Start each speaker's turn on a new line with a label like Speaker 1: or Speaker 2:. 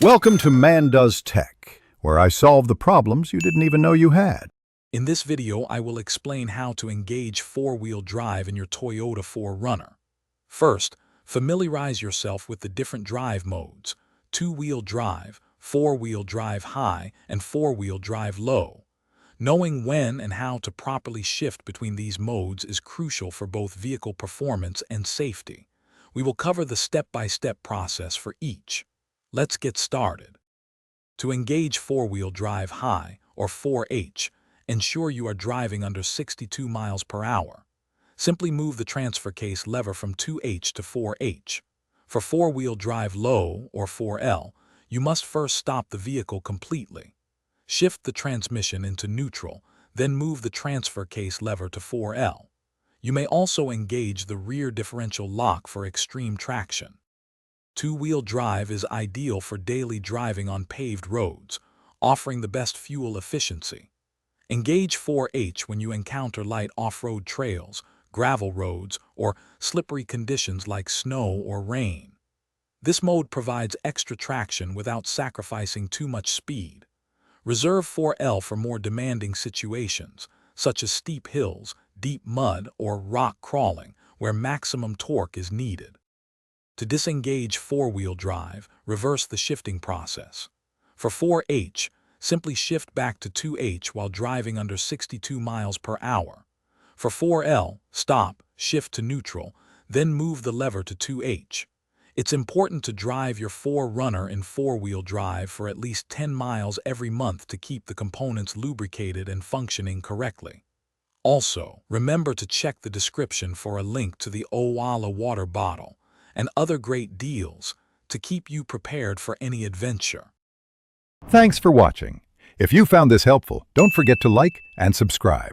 Speaker 1: Welcome to Man Does Tech, where I solve the problems you didn't even know you had.
Speaker 2: In this video, I will explain how to engage four-wheel drive in your Toyota 4Runner. First, familiarize yourself with the different drive modes: two-wheel drive, four-wheel drive high, and four-wheel drive low. Knowing when and how to properly shift between these modes is crucial for both vehicle performance and safety. We will cover the step-by-step process for each. Let's get started. To engage four-wheel drive high, or 4H, ensure you are driving under 62 miles per hour. Simply move the transfer case lever from 2H to 4H. For four-wheel drive low, or 4L, you must first stop the vehicle completely. Shift the transmission into neutral, then move the transfer case lever to 4L. You may also engage the rear differential lock for extreme traction. Two-wheel drive is ideal for daily driving on paved roads, offering the best fuel efficiency. Engage 4H when you encounter light off-road trails, gravel roads, or slippery conditions like snow or rain. This mode provides extra traction without sacrificing too much speed. Reserve 4L for more demanding situations, such as steep hills, deep mud, or rock crawling, where maximum torque is needed. To disengage four-wheel drive, reverse the shifting process. For 4H, simply shift back to 2H while driving under 62 miles per hour. For 4L, stop, shift to neutral, then move the lever to 2H. It's important to drive your 4Runner in four-wheel drive for at least 10 miles every month to keep the components lubricated and functioning correctly. Also, remember to check the description for a link to the Owala water bottle and other great deals to keep you prepared for any adventure.
Speaker 1: Thanks for watching. If you found this helpful, don't forget to like and subscribe.